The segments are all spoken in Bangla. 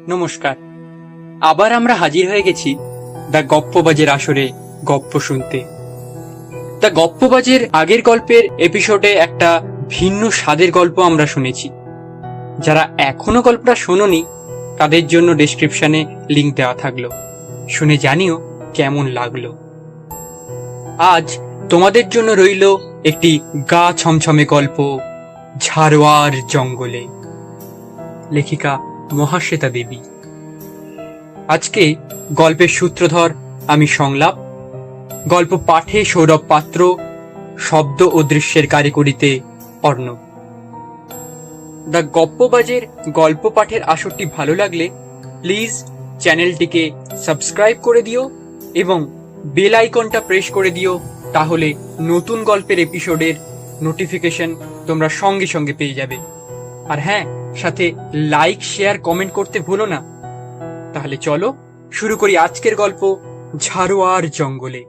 নমস্কার। আবার আমরা হাজির হয়ে গেছি দ্য গপ্পবাজের আসরে গপ্প শুনতে। দ্য গপ্পবাজের আগের গল্পের এপিসোডে একটা ভিন্ন স্বাদের গল্প আমরা শুনেছি। যারা এখনো গল্পটা শোনোনি তাদের জন্য ডেসক্রিপশনে লিংক দেওয়া থাকলো, শুনে জানিও কেমন লাগলো। আজ তোমাদের জন্য রইল একটি গা ছমছমে গল্প, ঝাড়োয়ার জঙ্গলে। লেখিকা মহাশ্বেতা দেবী। আজকে গল্পের সূত্রধর আমি সংলাপ, গল্প পাঠে সৌরভ পাত্র, শব্দ ও দৃশ্যের কারিগরিতে অর্ণব। দ্য গপ্পবাজের গল্প পাঠের আসরটি ভালো লাগলে প্লিজ চ্যানেলটিকে সাবস্ক্রাইব করে দিও এবং বেল আইকনটা প্রেস করে দিও, তাহলে নতুন গল্পের এপিসোডের নোটিফিকেশন তোমরা সঙ্গে সঙ্গে পেয়ে যাবে। আর হ্যাঁ, সাথে লাইক, শেয়ার, কমেন্ট করতে ভুলো না। তাহলে চলো শুরু করি আজকের গল্প, ঝাড়োয়ার জঙ্গলে।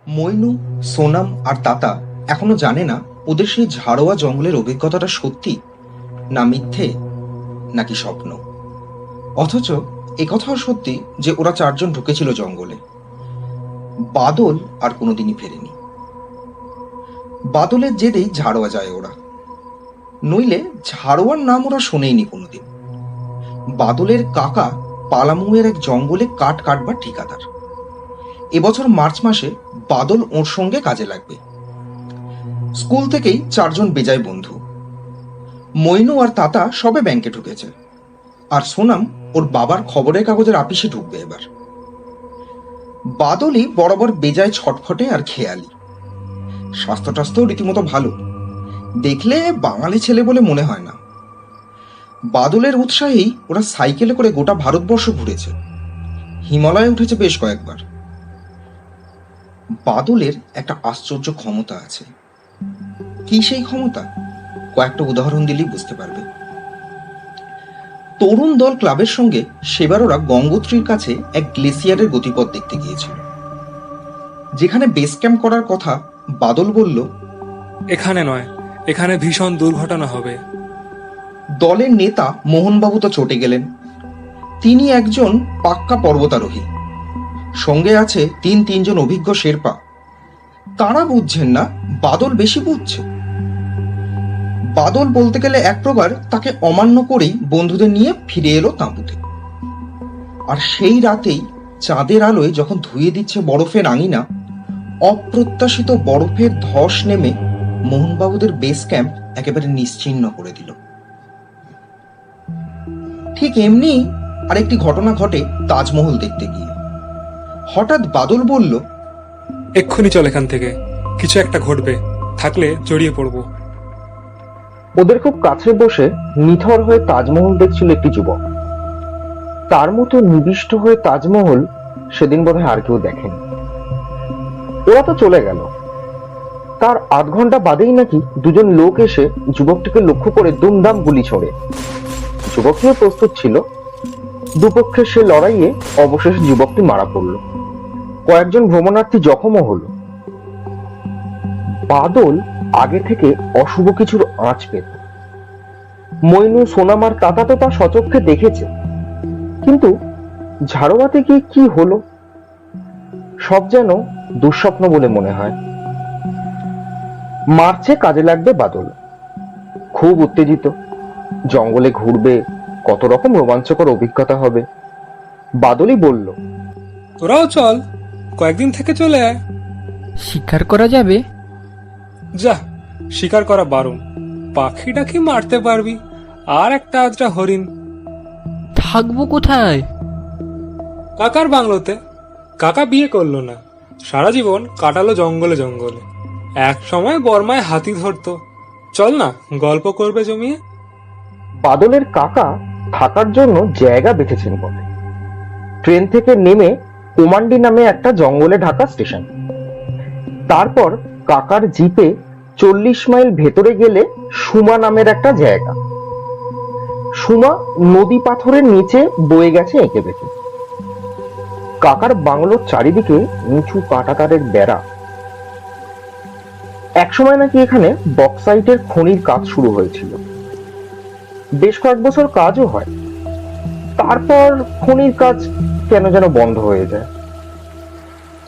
মইনু, সোনাম আর তাতা এখনো জানে না ওদের সেই ঝাড়োয়া জঙ্গলের অভিজ্ঞতাটা সত্যি না মিথ্যে নাকি স্বপ্ন। অথচ একথাও সত্যি যে ওরা চারজন ঢুকেছিল জঙ্গলে। বাদল আর কোনোদিনই ফেরেনি। বাদলের জেরেই ঝাড়োয়া যায় ওরা, নইলে ঝাড়োয়ার নাম ওরা শোনেইনি কোনোদিন। বাদলের কাকা পালামুয়ের এক জঙ্গলে কাঠ কাটবার ঠিকাদার। এবছর মার্চ মাসে বাদল ওর সঙ্গে কাজে লাগবে। স্কুল থেকেই চারজন বেজায় বন্ধু। মইনু আর তাতা সবে ব্যাংকে ঢুকেছে, আর সোনাম ওর বাবার খবরের কাগজের আপিসে ঢুকবে এবার। বাদলই বরাবর বেজায় ছটফটে আর খেয়ালি। স্বাস্থ্য টাস্থ্য রীতিমতো ভালো, দেখলে বাঙালি ছেলে বলে মনে হয় না। বাদলের উৎসাহেই ওরা সাইকেলে করে গোটা ভারতবর্ষ ঘুরেছে, হিমালয়ে উঠেছে বেশ কয়েকবার। বাদলের একটা আশ্চর্য ক্ষমতা আছে। কি সেই ক্ষমতা? কয়েকটা উদাহরণ দিলেই বুঝতে পারবে। তরুণ দল ক্লাবের সঙ্গে সেবার ওরা গঙ্গোত্রীর কাছে এক গ্লেসিয়ারের গতিপথ দেখতে গিয়েছিল। যেখানে বেস ক্যাম্প করার কথা বাদল বলল, এখানে নয়, এখানে ভীষণ দুর্ঘটনা হবে। দলের নেতা মোহনবাবু তো চটে গেলেন। তিনি একজন পাক্কা পর্বতারোহী, সঙ্গে আছে তিনজন অভিজ্ঞ শেরপা। তারা বুঝছেন না, বাদল বেশি বুঝছে। বাদল বলতে গেলে এক প্রকার তাকে অমান্য করেই বন্ধুদের নিয়ে ফিরে এলো তাঁবুতে। আর সেই রাতেই চাঁদের আলোয় যখন ধুয়ে দিচ্ছে বরফের আঙিনা, অপ্রত্যাশিত বরফের ধস নেমে মোহনবাবুদের বেস ক্যাম্প একেবারে নিশ্চিহ্ন করে দিল। ঠিক এমনি আরেকটি ঘটনা ঘটে তাজমহল দেখতে গিয়ে। হঠাৎ বাদল বলল, এক্ষুনি চল এখান থেকে, কিছু একটা ঘটবে, থাকলে জড়িয়ে পড়বো। ওদের খুব কাছে বসে নিথর হয়ে তাজমহল দেখছিল একটি যুবক। তার মতো নিবিষ্ট হয়ে তাজমহল সেদিন বোধহয় আর কেউ দেখেনি। ওরা তো চলে গেল। তার আধ ঘন্টা বাদেই নাকি দুজন লোক এসে যুবকটিকে লক্ষ্য করে দুমদাম গুলি ছোড়ে। যুবকটিও প্রস্তুত ছিল। দুপক্ষের সে লড়াইয়ে অবশেষে যুবকটি মারা পড়ল। কয়েকজন ভ্রমণার্থী জখমও হলো। বাদল আগে থেকে অশুভ কিছুর আঁচ পেত। মইনু, সোনাম আর তাতা তো তা সচক্ষে দেখেছে, কিন্তু ঝাড়োয়াতে গিয়ে কি হলো সব যেন দুঃস্বপ্ন বলে মনে হয়। মার্চে কাজে লাগবে বাদল। খুব উত্তেজিত। জঙ্গলে ঘুরবে, কত রকম রোমাঞ্চকর অভিজ্ঞতা হবে। বাদলই বলল, তোরাও চল, কয়েকদিন থেকে চলে আয়। শিকার করা যাবে? যা, শিকার করা বারণ। পাখি ডাকি মারতে পারবি, আর একটা আধটা হরিণ। থাকবো কোথায়? কাকার বাংলোতে। কাকা বিয়ে করলো না, সারা জীবন কাটালো জঙ্গলে জঙ্গলে। এক সময় বর্মায় হাতি ধরতো। চল না, গল্প করবে জমিয়ে। বাদলের কাকা থাকার জন্য জায়গা বেঁচেছেন বটে। ট্রেন থেকে নেমে কোমান্ডি নামে একটা জঙ্গলে ঢাকা স্টেশন। তারপর কাকার জিপে 40 মাইল ভেতরে গেলে সুমা নামের একটা জায়গা। সুমা নদী পাথরের নিচে বয়ে গেছে এঁকে বেঁকে। কাকার বাংলোর চারিদিকে নিচু কাঁটাতারের বেড়া। একসময় নাকি এখানে বক্সাইটের খনির কাজ শুরু হয়েছিল। বেশ কয়েক বছর কাজও হয়। তারপর খনির কাজ কেন যেন বন্ধ হয়ে যায়।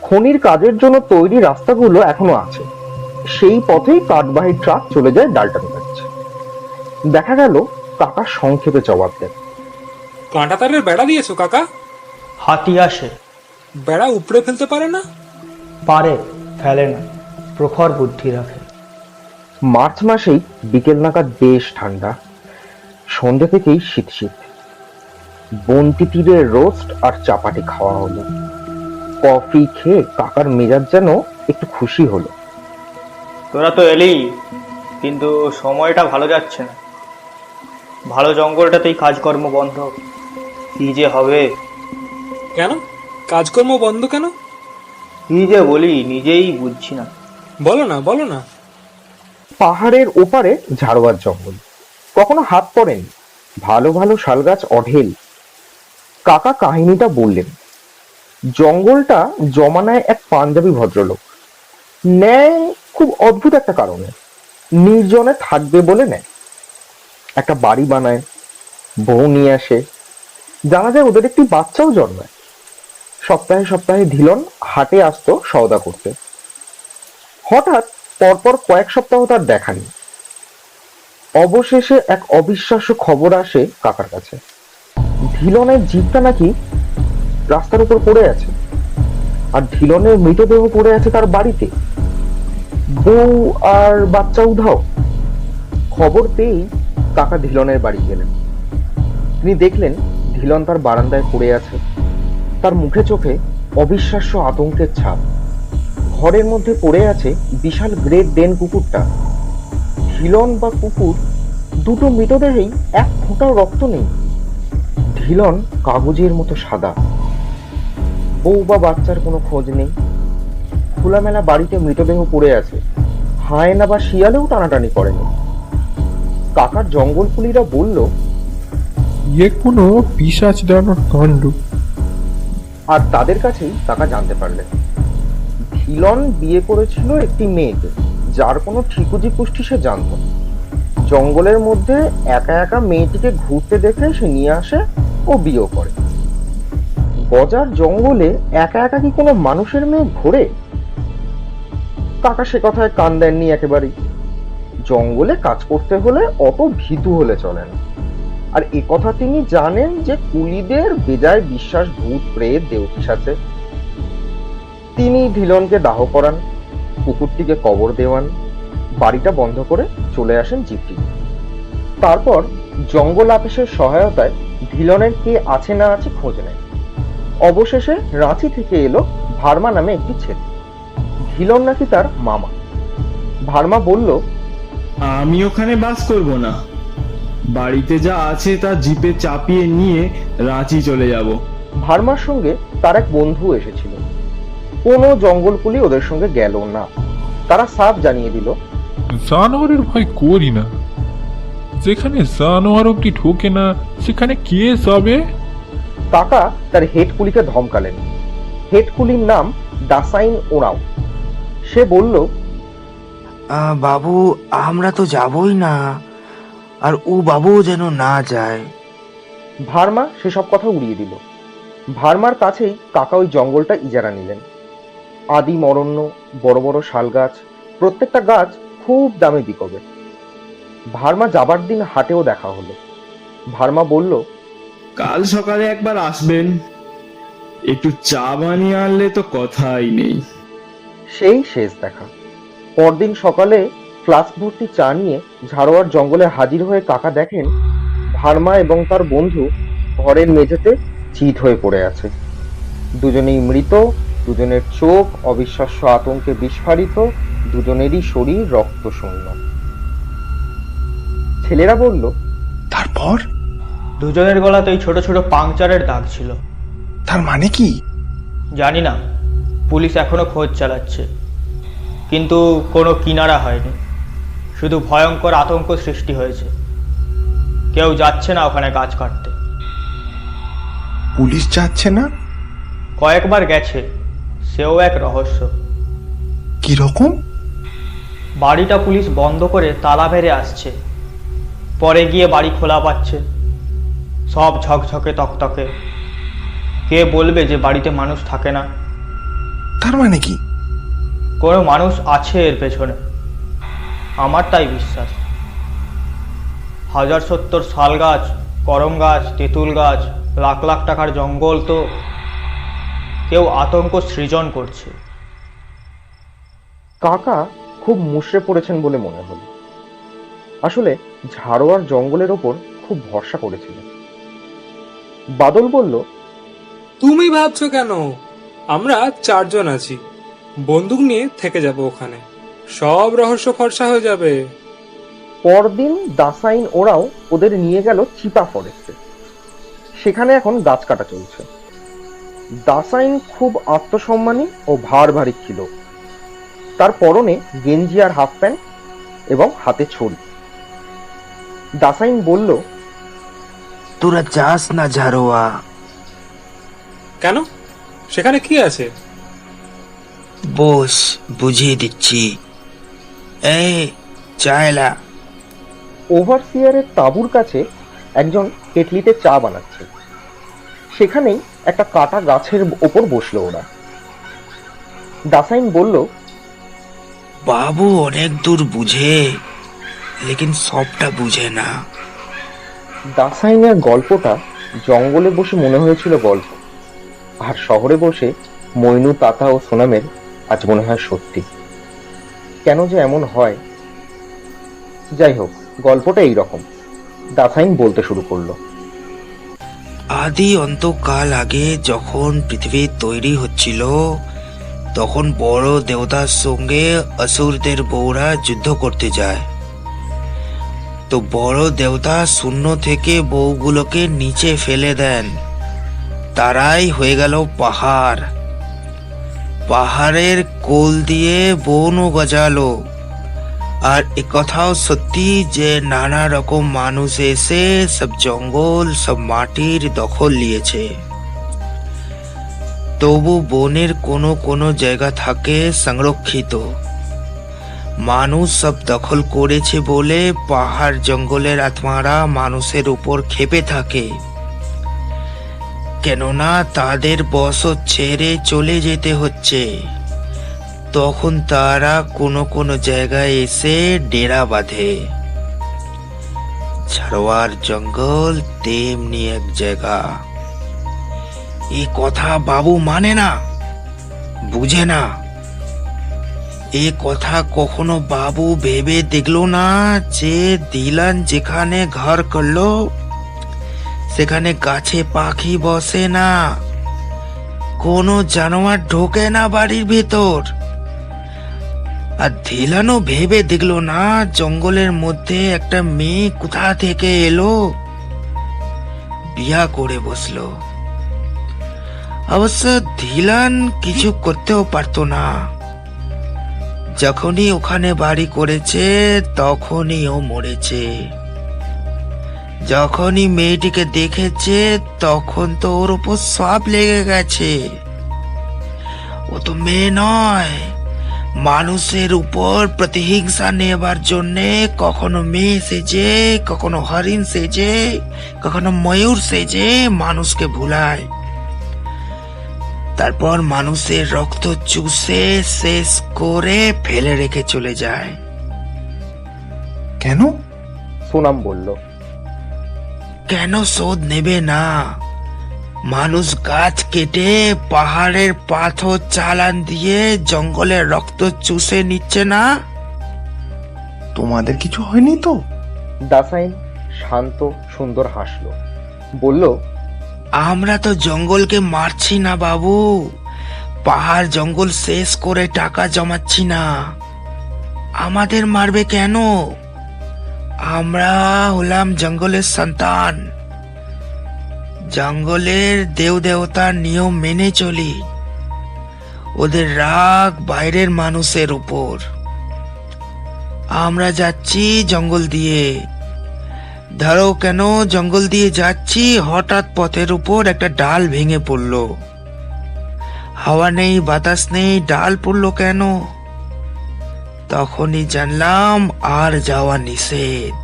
খনির কাজের জন্য তৈরি রাস্তাগুলো এখনো আছে, সেই পথেই কাঠবাহী ট্রাক চলে যায় ডাল্টনগঞ্জ। দেখা গেল কাকা সংক্ষেপে জবাব দেন, কাঁটা তারের বেড়া দিয়েছো কাকা? হাতি আসে, বেড়া উপড়ে ফেলতে পারে না? পারে, ফেলে না, প্রখর বুদ্ধি রাখে। মার্চ মাসেই বিকেল নাগাদ বেশ ঠান্ডা, সন্ধ্যে থেকেই শীত শীত। বন্তি তীরে রোস্ট আর চাপাটি খাওয়া হলো। কফি খেয়ে কাকার মেজাজ যেন একটু খুশি হলো। তোরা তো এলি, কিন্তু সময়টা ভালো যাচ্ছে না। ভালো জঙ্গলটাতেই কাজকর্ম বন্ধ, কি যে হবে। কেন কাজকর্ম বন্ধ কেন? কি যে বলি নিজেই বুঝছি না। বলো না, বলো না। পাহাড়ের ওপারে ঝাড়োয়ার জঙ্গল, কখনো হাত পড়েনি, ভালো ভালো শালগাছ অঢেল। কাকা কাহিনীটা বললেন। জঙ্গলটা জমানায় এক পাঞ্জাবি ভদ্রলোক নেয় খুব অদ্ভুত একটা কারণে, নির্জনে থাকবে বলে নেয়। একটা বাড়ি বানায়, বউ নিয়ে আসে, জানা যায় ওদের একটি বাচ্চাও জন্মায়। সপ্তাহে সপ্তাহে ধিলন হাটে আসতো সওদা করতে। হঠাৎ পরপর কয়েক সপ্তাহ তার দেখা নেই। অবশেষে এক অবিশ্বাস্য খবর আসে কাকার কাছে, ধিলনের জিপটা নাকি রাস্তার উপর পড়ে আছে, আর ধিলনের মৃতদেহ পড়ে আছে তার বাড়িতে, বউ আর বাচ্চা উধাও। খবর পেয়েই কাকা ধিলনের বাড়ি গেলেন। তিনি দেখলেন ধিলন তার বারান্দায় পড়ে আছে, তার মুখে চোখে অবিশ্বাস্য আতঙ্কের ছাপ। ঘরের মধ্যে পড়ে আছে বিশাল গ্রেট ডেন কুকুরটা। ধিলন বা কুকুর দুটো মৃতদেহেই এক ফোঁটাও রক্ত নেই। ধিলন কাগজের মতো সাদা, বউ বা বাচ্চার কোনো খোঁজ নেই। খোলামেলা বাড়িতে মৃতদেহ পড়ে আছে, হায়না বা শিয়ালেও টানাটানি করেনি। কাকার জঙ্গল পুলিরা বলল, ইয়ে কোনো পিশাচ ডানার কাণ্ড। আর তাদের কাছেই কাকা জানতে পারলেন ধিলন বিয়ে করেছিল একটি মেয়েকে, যার কোনো ঠিকুজি পুষ্টি সে জানত না। জঙ্গলের মধ্যে একা একা মেয়েটিকে ঘুরতে দেখে সে নিয়ে আসে ও বিয়ে করে। গজার জঙ্গলে একা একা কি কোনো মানুষের মেয়ে ঘোরে? কাকা সে কথায় কান দেননি একেবারেই। জঙ্গলে কাজ করতে হলে অত ভীতু হলে চলে না। আর এ কথা তিনি জানেন যে কুলিদের বেজায় বিশ্বাস ভূত প্রেত দেহপিশাচে। তিনি ধিলনকে দাহ করান, কুকুরটিকে কবর দেওয়ান, বাড়িটা বন্ধ করে চলে আসেন জিপটি। তারপর জঙ্গল আপিসের সহায়তায় ধিলনের কে আছে না আছে খোঁজ নেয়। অবশেষে রাঁচি থেকে এলো ভার্মা নামে একটি ছেলে। ধিলন নাকি তার মামা। ভার্মা বলল, আমি ওখানে বাস করব না, বাড়িতে যা আছে তা জিপে চাপিয়ে নিয়ে রাঁচি চলে যাব। ভার্মার সঙ্গে তার এক বন্ধু এসেছিল। কোনো জঙ্গলকুলি ওদের সঙ্গে গেল না। তারা সাফ জানিয়ে দিল, জানোয়ারের ভয় করি না, যেখানে জানোয়ার অব্দি ঢোকে না সেখানে কে যাবে? কাকা তার হেড কুলিকে ধমকালেন। হেড কুলির নাম দাসাইন ওরাও। সে বলল, বাবু আমরা তো যাবই না, আর ও বাবু যেন না যায়। ভার্মা সেসব কথা উড়িয়ে দিল। ভার্মার কাছেই কাকা ওই জঙ্গলটা ইজারা নিলেন। আদিম অরণ্য, বড় বড় শাল গাছ, প্রত্যেকটা গাছ খুব দামে বিকবে। ভার্মা যাবার দিন হাটেও দেখা হলো। ভার্মা বলল, কাল সকালে একবার আসবেন, একটু চা বানিয়ে আনলে তো কথাই নেই। সেই শেষ দেখা। পরদিন সকালে ফ্লাস্ক ভর্তি চা নিয়ে ঝাড়োয়ার জঙ্গলে হাজির হয়ে কাকা দেখেন ভার্মা এবং তার বন্ধু ঘরের মেঝেতে চিত হয়ে পড়ে আছে। দুজনেই মৃত, দুজনের চোখ অবিশ্বাস্য আতঙ্কে বিস্ফারিত, দুজনেরই শরীর রক্ত শূন্য। ছেলেরা বলল, তারপর? দুজনের গলাতেই ছোট ছোট পাংচারের দাগ ছিল। তার মানে কি? জানি না, পুলিশ এখনো খোঁজ চালাচ্ছে, কিন্তু কোনো কিনারা হয়নি। শুধু ভয়ঙ্কর আতঙ্ক সৃষ্টি হয়েছে। কেউ যাচ্ছে না ওখানে গাছ কাটতে। পুলিশ যাচ্ছে না? কয়েকবার গেছে, সেও এক রহস্য। কি রকম? বাড়িটা পুলিশ বন্ধ করে তালা মেরে আসছে। পরে গিয়ে বাড়ি খোলা পাচ্ছে, সব ঝকঝকে তকতকে। কে বলবে যে বাড়িতে মানুষ থাকে না? তার মানে কি? কোনো মানুষ আছে এর পেছনে, আমার তাই বিশ্বাস। 1070 শাল গাছ, করম গাছ, তেঁতুল গাছ, লাখ লাখ টাকার জঙ্গল, তো কেউ আতঙ্ক সৃজন করছে। কাকা খুব মুষড়ে পড়েছেন বলে মনে হলো। আসলে ঝাড়োয়ার জঙ্গলের ওপর খুব ভরসা করেছিলেন। বাদল বলল, তুমি ভাবছো কেন? আমরা 4 জন আছি, বন্দুক নিয়ে থেকে যাব ওখানে, সব রহস্য ফর্সা হয়ে যাবে। পরদিন দাসাইন ওরাও ওদের নিয়ে গেল চিপা ফরেস্টে। সেখানে এখন গাছ কাটা চলছে। দাসাইন খুব আত্মসম্মানী ও ভার ভারী ছিল। তার পরনে গেঞ্জি আর হাফ প্যান্ট এবং হাতে ছড়ি। দাসাইন বলল, তোরা যাস না ঝাড়োয়া। কেন? সেখানে কি আছে? বস, বুঝিয়ে দিচ্ছি। এই চায়লা। ওভারসিয়ারের তাঁবুর কাছে একজন কেটলিতে চা বানাচ্ছে। সেখানেই একটা কাটা গাছের ওপর বসলো ওরা। দাসাইন বলল, বাবু অনেক দূর বুঝে, লেকিন সবটা বুঝে না। দাসাইনের গল্পটা জঙ্গলে বসে মনে হয়েছিল গল্প, আর শহরে বসে মইনু, তাতা ও সোনামের আজ মনে হয় সত্যি। কেন যে এমন হয়? যাই হোক, গল্পটা এইরকম। দাসাইন বলতে শুরু করলো, আদি অন্তকাল আগে যখন পৃথিবী তৈরি হচ্ছিল, তখন বড় দেবতার সঙ্গে অসুরদের বউরা যুদ্ধ করতে যায়। তো বড় দেবতা শূন্য থেকে বউগুলোকে নিচে ফেলে দেন। তারাই হয়ে গেল পাহাড়। পাহাড়ের কোল দিয়ে বনও গজালো। আর একথাও সত্যি যে নানা রকম মানুষ এসে সব জঙ্গল, সব মাটির দখল নিয়েছে। তবু বনের কোনো কোনো জায়গা থাকে সংরক্ষিত। মানুষ সব দখল করেছে বলে পাহাড় জঙ্গলের আত্মারা মানুষের উপর ক্ষেপে থাকে, কেননা তাদের বসত ছেড়ে চলে যেতে হচ্ছে। তখন তারা কোনো কোনো জায়গায় এসে ডেরা বাঁধে। ঝাড়োয়ার জঙ্গল তেমনি এক জায়গা। এই কথা বাবু মানে না, বুঝে না। এ কথা কখনো বাবু ভেবে দেখলো না যে দিলান যেখানে ঘর করলো সেখানে গাছে পাখি বসে না, কোনো জানোয়ার ঢোকে না বাড়ির ভেতর। আর দিলানও ভেবে দেখলো না জঙ্গলের মধ্যে একটা মেয়ে কোথা থেকে এলো, বিয়া করে বসলো। অবশ্য দিলান কিছু করতেও পারতো না। যখনই ওখানে বাড়ি করেছে তখনই ও মরেছে। যখনই মেয়েটিকে দেখেছে তখন তো ওর উপর সব লেগে গেছে। ও তো মেয়ে নয়, মানুষের উপর প্রতিহিংসা নেবার জন্যে কখনো মেয়ে সেজে, কখনো হরিণ সেজে, কখনো ময়ূর সেজে মানুষকে ভুলায়। তারপর মানুষের রক্ত চুষে শেষ করে ফেলে রেখে চলে যায়। কেন? সোনাম বলল, কেন শোধ নেবে না? মানুষ গাছ কেটে পাহাড়ের পাথর চালান দিয়ে জঙ্গলের রক্ত চুষে নিচ্ছে না। তোমাদের কিছু হয়নি তো? দাসাইন শান্ত সুন্দর হাসলো, বলল, আমরা তো জঙ্গলকে মারছি না বাবু, পাহাড় জঙ্গল শেষ করে টাকা জমাচ্ছি না। আমাদের মারবে কেন? আমরা হলাম জঙ্গলের সন্তান। জঙ্গলের দেব দেবতার নিয়ম মেনে চলি। ওদের রাগ বাইরের মানুষের উপর। আমরা যাচ্ছি জঙ্গল দিয়ে। ধরো কেন জঙ্গল দিয়ে যাচ্ছি, হঠাৎ পথের উপর একটা ডাল ভেঙে পড়লো। হাওয়া নেই, বাতাস নেই, ডাল পড়লো কেন? তখনই জানলাম আর যাওয়া নিষেধ।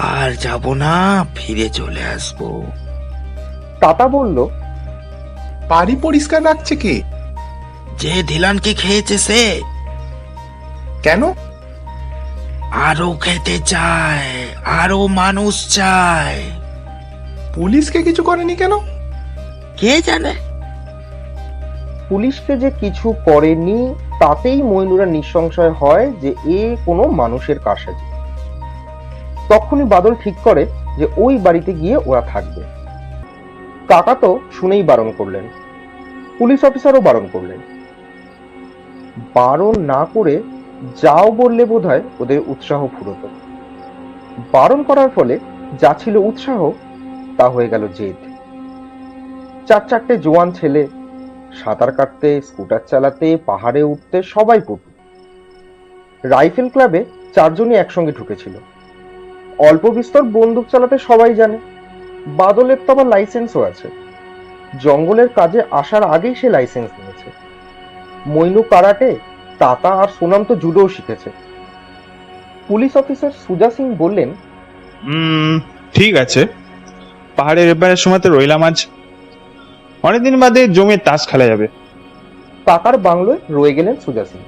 আর যাব না, ফিরে চলে আসবো। তাতা বলল, বাড়ি পরিষ্কার রাখছে কে? যে ধিলানকে খেয়েছে সে। কেন? আরো খেতে চায়, আরো মানুষ চায়। পুলিশকে কিছু করেনি কেন? কে জানে। পুলিশকে যে কিছু করেনি তাতেই মইনুরা নিঃসংশয় হয় যে এ কোনো মানুষের কারসাজি। তখনই বাদল ঠিক করে যে ওই বাড়িতে গিয়ে ওরা থাকবে। কাকা তো শুনেই বারণ করলেন, পুলিশ অফিসারও বারণ করলেন। বারণ না করে যাও বললে বোধহয় ওদের উৎসাহ ফুরত। বারণ করার ফলে যা ছিল উৎসাহ তা হয়ে গেল জেদ। চারটে জোয়ান ছেলে, সাঁতার কাটতে, স্কুটার চালাতে, পাহাড়ে উঠতে সবাই পটু। রাইফেল ক্লাবে 4 জনই একসঙ্গে ঢুকেছিল। অল্প বিস্তর বন্দুক চালাতে সবাই জানে। বাদলের তো আবার লাইসেন্সও আছে। জঙ্গলের কাজে আসার আগেই সে লাইসেন্স নিয়েছে। মইনু কারাটে, তাতা আর সোনাম তো জুডোও শিখেছে। পুলিশ অফিসার সুজা সিং বললেন, ঠিক আছে, পাহাড়ের এবারের সময় তো রইলাম আজ। অনেকদিন বাদে জমে তাস খেলা যাবে। কাকার বাংলোয় রয়ে গেলেন সুজা সিং।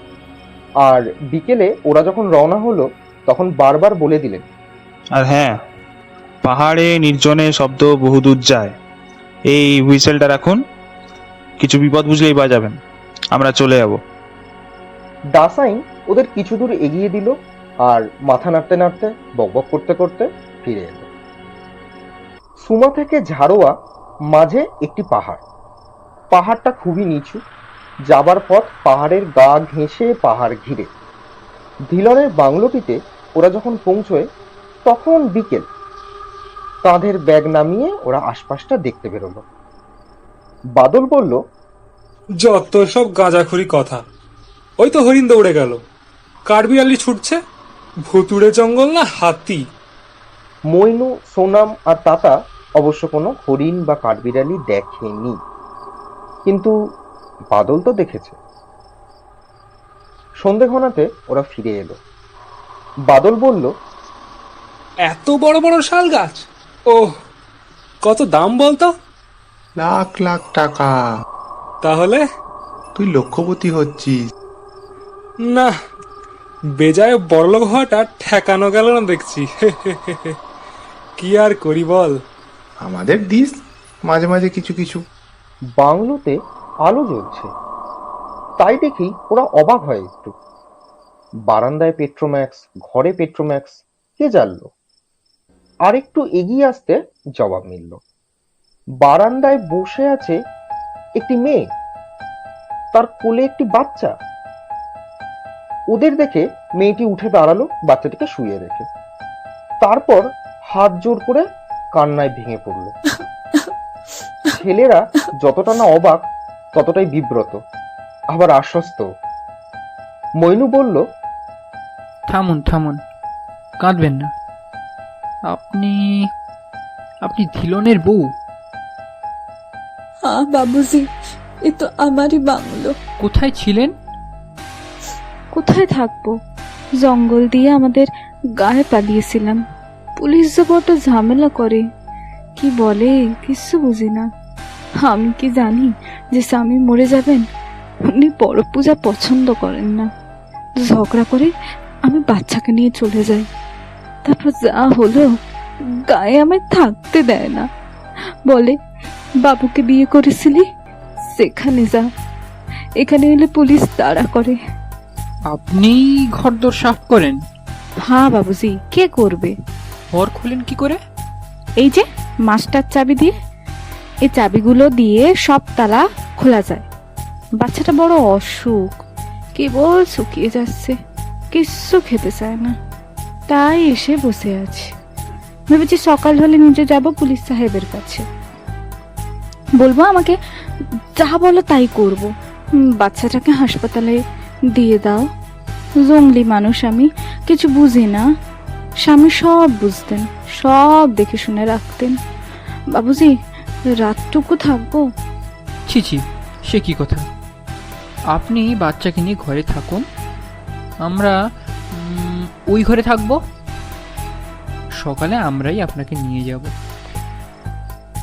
আর বিকেলে ওরা যখন রওনা হলো তখন বারবার বলে দিলেন, আর হ্যাঁ, পাহাড়ে নির্জনে শব্দ বহুদূর যায়। এই হুইসেলটা রাখুন, কিছু বিপদ বুঝলেই বাজাবেন, আমরা চলে যাব। দাসাইন ওদের কিছু দূর এগিয়ে দিল আর মাথা নাড়তে নাড়তে বকবক করতে করতে ফিরে এলো। সুমা থেকে ঝাড়োয়া মাঝে একটি পাহাড়। পাহাড়টা খুবই নিচু, যাবার পথ পাহাড়ের গা ঘেঁষে পাহাড় ঘিরে। ধিলনের বাংলোটিতে ওরা যখন পৌঁছয় তখন বিকেল। কাঁধের ব্যাগ নামিয়ে ওরা আশপাশটা দেখতে বেরোলো। বাদল বলল, যত সব গাঁজাখুরি কথা। ওই তো হরিণ দৌড়ে গেল, কাঠবিড়ালি ছুটছে, ভুতুড়ে জঙ্গল না হাতি। মইনু, সোনাম আর তাতা অবশ্য কোনো হরিণ বা কাঠবিড়ালি দেখেনি, কিন্তু বাদল তো দেখেছে। সন্ধে ঘনাতে ওরা ফিরে এলো। বাদল বলল, এত বড় বড় শাল গাছ! ওহ, কত দাম বলতো? লাখ লাখ টাকা। তাহলে তুই লক্ষপতি হচ্ছিস। না, বেজায় বড়লোক হওয়াটা ঠেকানো গেল না দেখছি। কি আর করি বল। আমাদের দিস মাঝে মাঝে কিছু কিছু। বাংলোতে আলো জ্বলছে, তাই দেখি ওরা অবাক হয় একটু। বারান্দায় পেট্রোম্যাক্স, ঘরে পেট্রোম্যাক্স, কে জ্বাললো? আর একটু এগিয়ে আসতে জবাব মিলল। বারান্দায় বসে আছে একটি মেয়ে, তার কোলে একটি বাচ্চা। ওদের দেখে মেয়েটি উঠে দাঁড়ালো বাচ্চাটিকে শুয়ে রেখে। তারপর হাত জোর করে কান্নায় ভেঙে পড়ল। ছেলেরা যতটা না অবাক ততটাই বিব্রত, আবার আশ্বস্ত। মইনু বলল, থামুন থামুন, কাঁদবেন না। আপনি আপনি ধিলনের বউ? হ্যাঁ বাবুজি, এ তো আমারই বাংলো। কোথায় ছিলেন? কোথায় থাকবো, জঙ্গল দিয়ে আমাদের গায়ে পালিয়েছিলাম। পুলিশ যে বড় ঝামেলা করে, কি বলে কিছু বুঝি না। আমি কি জানি যে স্বামী মরে যাবেন? উনি বড় পূজা পছন্দ করেন না। ঝগড়া করে আমি বাচ্চাকে নিয়ে চলে যাই। তারপর যা হলো, গায়ে আমায় থাকতে দেয় না। বলে, বাবুকে বিয়ে করেছিলি, সেখানে যা, এখানে এলে পুলিশ তাড়া করে। আপনি ঘরদোর সাফ করেন? হ্যাঁ বাবুজি, কে করবে? ঘর খুলেন কি করে? এই যে মাস্টার চাবি দিয়ে। এই চাবিগুলো দিয়ে সব তালা খোলা যায়। বাচ্চাটা বড় অসুখ, কেবল শুকিয়ে যাচ্ছে, কিচ্ছু খেতে চায় না, তাই এসে বসে আছি। ভেবেছি সকাল হলে নিজে যাব পুলিশ সাহেবের কাছে, বলবো আমাকে যা বলো তাই করব। বাচ্চাটাকে হাসপাতালে দিয়ে দাও। জঙ্গলি মানুষ আমি, কিছু বুঝি না। স্বামী সব বুঝতেন, সব দেখে শুনে রাখতেন। বাবুজি, রাতটুকু থাকবো? ছি ছি, সে কি কথা! আপনি বাচ্চাকে নিয়ে ঘরে থাকুন, আমরা ওই ঘরে থাকবো। সকালে আমরাই আপনাকে নিয়ে যাব।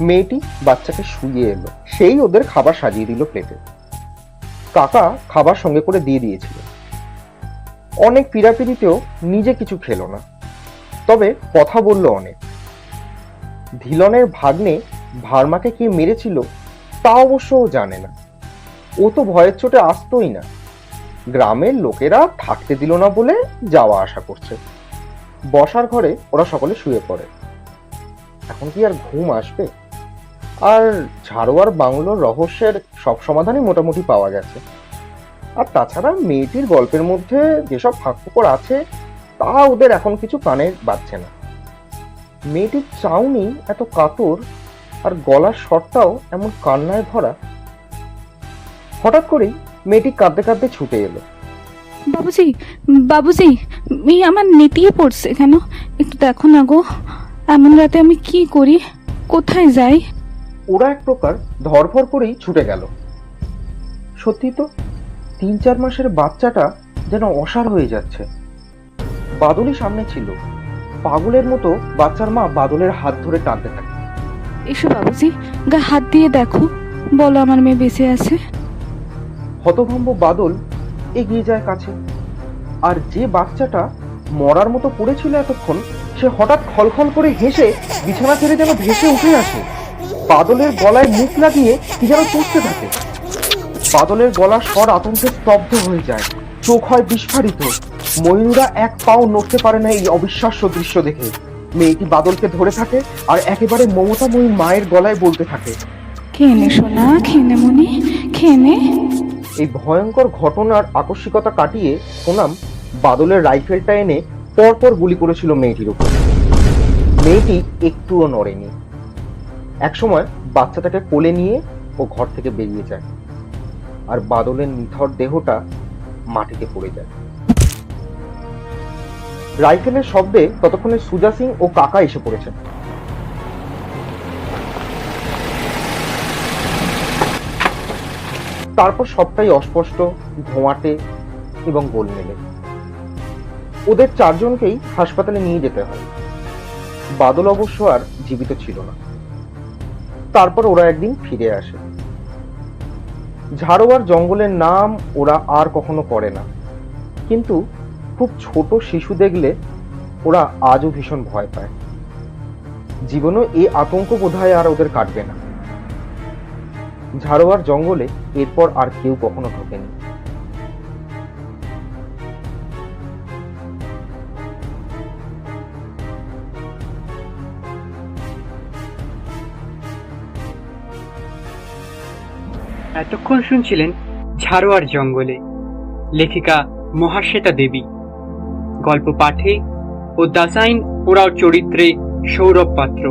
মেয়েটি বাচ্চাকে শুইয়ে এলো, সেই ওদের খাবার সাজিয়ে দিল প্লেটে। কাকা খাবার সঙ্গে করে দিয়ে দিয়েছিল। অনেক পিড়াপিড়িতেও নিজে কিছু খেলো না, তবে কথা বলল অনেক। ধিলনের ভাগ্নে ভার্মাকে কে মেরেছিল তা অবশ্য ও জানে না। ও তো ভয়ের চোটে আসতোই না। গ্রামের লোকেরা থাকতে দিল না বলে যাওয়া আসা করছে। বসার ঘরে ওরা সকলে শুয়ে পড়ে। এখন কি আর ঘুম আসবে? আর ঝাড়োয়ার বাংলোর রহস্যের সব সমাধানই মোটামুটি পাওয়া গেছে। আর তাছাড়া মেয়েটির গল্পের মধ্যে যেসব ফাঁকফোকর আছে তা ওদের এখন কিছু কানে বাজছে না। মেয়েটির চাউনি এত কাতর, আর গলার স্বরটাও এমন কান্নায় ভরা। হঠাৎ করেই মেয়েটি কাঁদতে কাঁদতে ছুটে এলো। বাবুজি, বাবুজি, এই আমার নেতিয়ে পড়ছে কেন? একটু দেখো না গো, এমন রাতে আমি কি করি, কোথায় যাই? ওরা এক প্রকার ধরফর করেই ছুটে গেল। সত্যি তো 3-4 মাসের বাচ্চাটা যেন অসাড় হয়ে যাচ্ছে। বাদলই সামনে ছিল। পাগলের মতো বাচ্চার মা বাদলের হাত ধরে টানতে থাকে। এসো বাবুজি, গা হাত দিয়ে দেখো, বলো আমার মেয়ে বেঁচে আছে। হতভম্ব বাদল এগিয়ে যায় কাছে। আর যে বাচ্চাটা মরার মতো পড়েছিল এতক্ষণ, সে হঠাৎ খলখল করে হেসে বিছানা ছেড়ে যেন ভেসে উঠে আসে। বাদলের গলায় মুখ লাগিয়ে কি যেন চুষতে থাকে। বাদলের গলার স্বর আতঙ্কে স্তব্ধ হয়ে যায়, চোখ হয় বিস্ফারিত। ময়ূরা এক পাও নড়তে পারে না এই অবিশ্বাস্য দৃশ্য দেখে। মেয়েটি বাদলকে ধরে থাকে আর একেবারে মমতাময়ী মায়ের গলায় বলতে থাকে, খেয়ে নে সোনা, খেয়ে নে মনি, খেয়ে নে। এই ভয়ঙ্কর ঘটনার আকস্মিকতা কাটিয়ে সোনাম বাদলের রাইফেলটা এনে পরপর গুলি করেছিল মেয়েটির উপর। মেয়েটি একটুও নড়েনি। একসময় বাচ্চাটাকে কোলে নিয়ে ও ঘর থেকে বেরিয়ে যায়, আর বাদলের নিথর দেহটা মাটিতে পড়ে যায়। রাইফেলের শব্দে ততক্ষণে সুজা সিং ও কাকা এসে পড়েছে। তারপর সবটাই অস্পষ্ট, ধোঁয়াটে এবং গোলমেলে। ওদের 4 জনকেই হাসপাতালে নিয়ে যেতে হয়। বাদল অবশ্য আর জীবিত ছিল না। তারপর ওরা একদিন ফিরে আসে। ঝাড়োয়ার জঙ্গলের নাম ওরা আর কখনো করে না, কিন্তু খুব ছোট শিশু দেখলে ওরা আজও ভীষণ ভয় পায়। জীবনেও এই আতঙ্ক বোধহয় আর ওদের কাটবে না। ঝাড়োয়ার জঙ্গলে এরপর আর কেউ কখনো ঢোকেনি। এতক্ষণ শুনছিলেন ঝাড়োয়ার জঙ্গলে, লেখিকা মহাশ্বেতা দেবী। গল্প পাঠে ও দাসাইন ওরাও চরিত্রে সৌরভ পাত্র,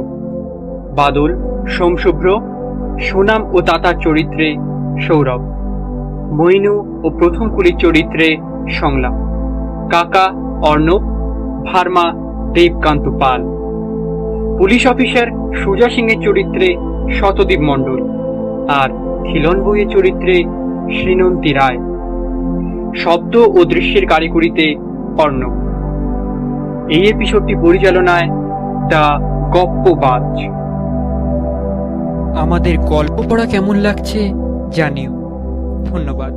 বাদল সোমশুভ্র, সোনাম ও তাতার চরিত্রে সৌরভ, মইনু ও প্রথম কুলির চরিত্রে সংলাপ, কাকা অর্ণব, ভার্মা দেবকান্ত পাল, পুলিশ অফিসার সুজা সিংয়ের চরিত্রে শতদীপ মণ্ডল, আর খিলন বইয়ের চরিত্রে শ্রীনন্তী রায়। শব্দ ও দৃশ্যের কারিগরিতে অর্ণব। এই এপিসোডটি পরিচালনায় দ্য গপ্পবাজ। আমাদের গল্প পড়া কেমন লাগছে জানিও। ধন্যবাদ।